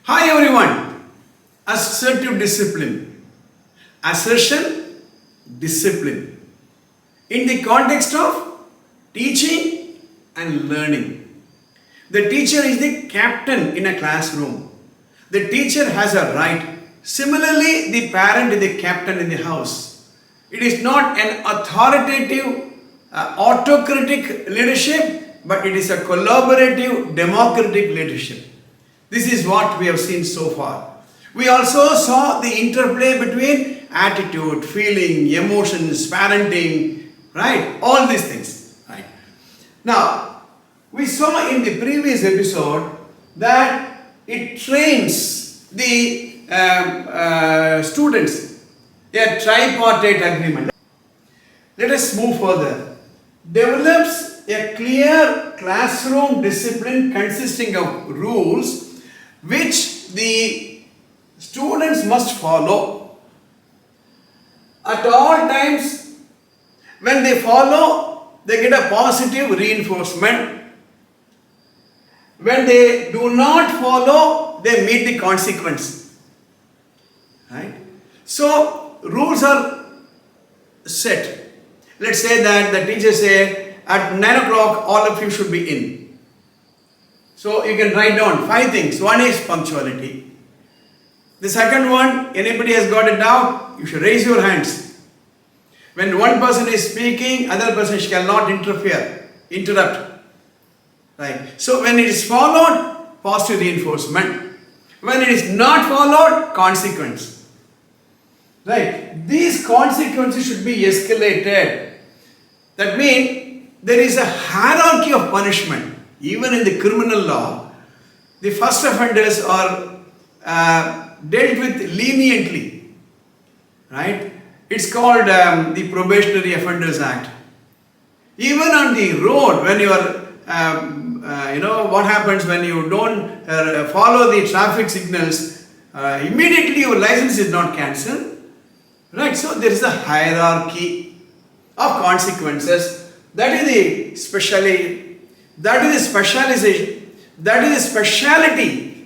Hi everyone. Assertive discipline. Assertion, discipline. In the context of teaching and learning. The teacher is the captain in a classroom. The teacher has a right. Similarly, the parent is the captain in the house. It is not an authoritative, autocratic leadership, but it is a collaborative, democratic leadership. This is what we have seen so far. We also saw the interplay between attitude, feeling, emotions, parenting, right? All these things, right? Now, we saw in the previous episode that it trains the students a tripartite agreement. Let us move further. Develops a clear classroom discipline consisting of rules which the students must follow. At all times, when they follow, they get a positive reinforcement. When they do not follow, they meet the consequence. Right? So, rules are set. Let's say that the teacher say at 9 o'clock all of you should be in. So you can write down 5 things. One is punctuality. The second one, anybody has got a doubt, you should raise your hands. When one person is speaking, other person shall not interrupt. Right. So when it is followed, positive reinforcement. When it is not followed, consequence. Right. These consequences should be escalated. That means there is a hierarchy of punishment. Even in the criminal law, the first offenders are dealt with leniently. Right. It's called the Probationary Offenders Act. Even on the road, when you are what happens when you don't follow the traffic signals, immediately your license is not cancelled. Right, so there is a hierarchy of consequences. That is the speciality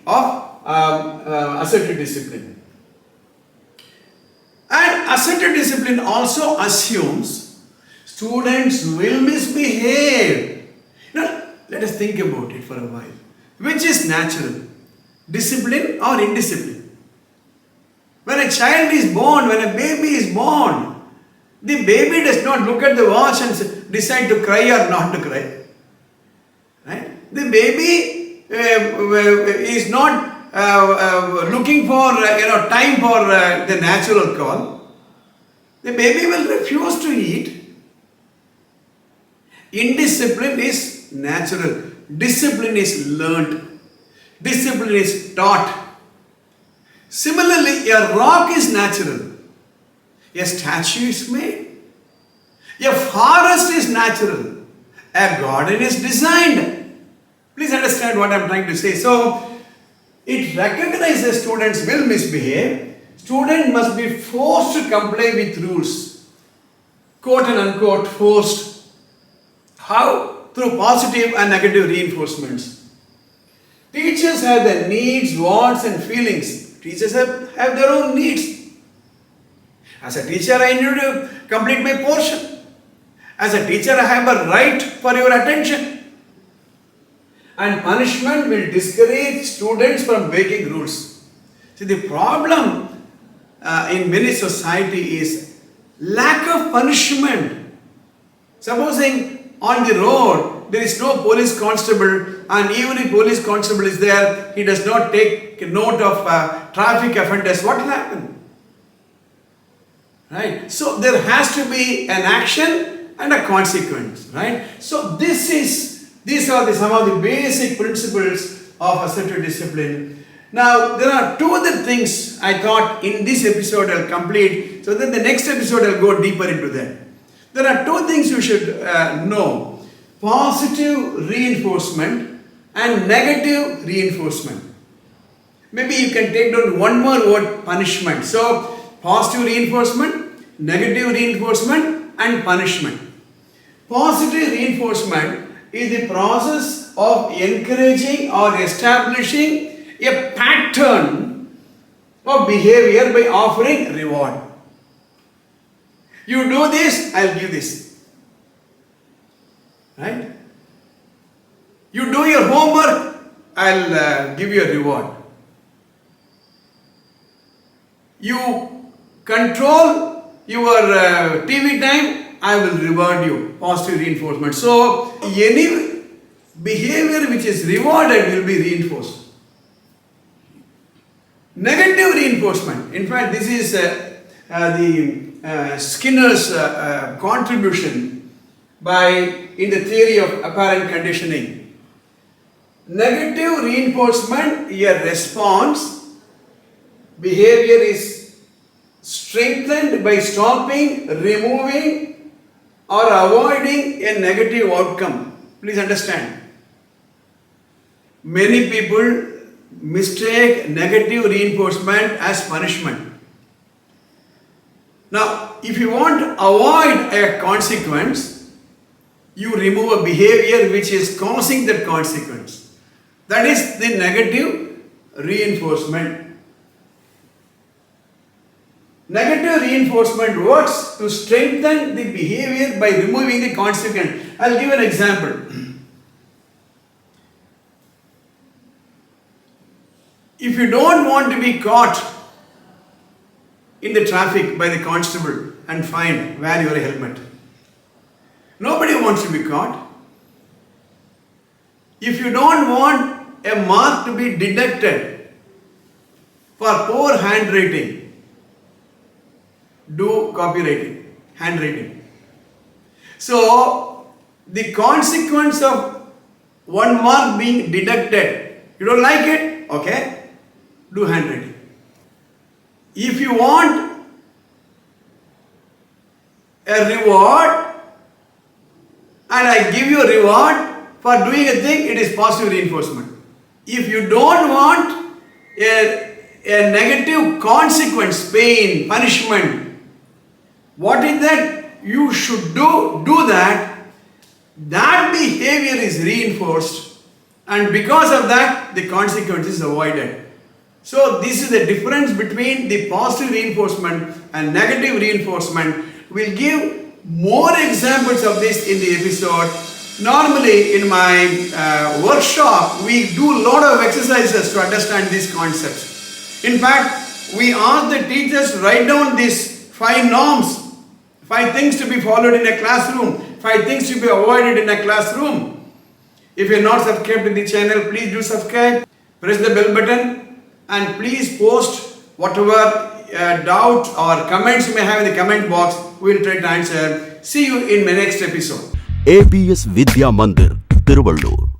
of assertive discipline. And assertive discipline also assumes students will misbehave. Now, let us think about it for a while. Which is natural? Discipline or indiscipline? When a child is born, when a baby is born, the baby does not look at the watch and decide to cry or not to cry. Right? The baby is not looking for time for the natural call. The baby will refuse to eat. Indiscipline is natural. Discipline is learnt. Discipline is taught. Similarly, a rock is natural. A statue is made. A forest is natural. A garden is designed. Please understand what I am trying to say. So, it recognizes students will misbehave. Student must be forced to comply with rules. Quote and unquote forced. How? Through positive and negative reinforcements. Teachers have their needs, wants and feelings. Teachers have their own needs. As a teacher, I need to complete my portion. As a teacher, I have a right for your attention. And punishment will discourage students from breaking rules. See, the problem in many society is lack of punishment. Supposing on the road there is no police constable, and even if police constable is there, he does not take note of traffic offenders, what will happen? Right? So there has to be an action and a consequence. Right? So these are some of the basic principles of assertive discipline. Now there are 2 other things I thought in this episode I'll complete, so then the next episode I'll go deeper into that. There are 2 things you should know. Positive reinforcement and negative reinforcement. Maybe you can take down one more word, punishment. So, positive reinforcement, negative reinforcement and punishment. Positive reinforcement is the process of encouraging or establishing a pattern of behavior by offering reward. You do this, I'll give this. Right? You do your homework, I'll give you a reward. You control your TV time, I will reward you. Positive reinforcement. So, any behavior which is rewarded will be reinforced. Negative reinforcement. In fact, this is the Skinner's contribution in the theory of apparent conditioning. Negative reinforcement, a response behavior is strengthened by stopping, removing, or avoiding a negative outcome. Please understand. Many people mistake negative reinforcement as punishment. Now, if you want to avoid a consequence, you remove a behavior which is causing that consequence. That is the negative reinforcement. Negative reinforcement works to strengthen the behavior by removing the consequence. I'll give an example. If you don't want to be caught in the traffic by the constable and fined, wear your helmet. Nobody wants to be caught. If you don't want a mark to be deducted for poor handwriting, do copywriting, handwriting. So, the consequence of one mark being deducted, you don't like it? Okay, do handwriting. If you want a reward and I give you a reward for doing a thing, it is positive reinforcement. If you don't want a negative consequence, pain, punishment, what is that you should do that, that behavior is reinforced, and because of that the consequence is avoided. So this is the difference between the positive reinforcement and negative reinforcement. We'll give more examples of this in the episode. Normally in my workshop, we do a lot of exercises to understand these concepts. In fact, we ask the teachers to write down these 5 norms, 5 things to be followed in a classroom, 5 things to be avoided in a classroom. If you are not subscribed to the channel, please do subscribe, press the bell button, and please post whatever doubt or comments you may have in the comment box. We will try to answer. See you in my next episode. APS Vidya Mandir, Thiruvallur.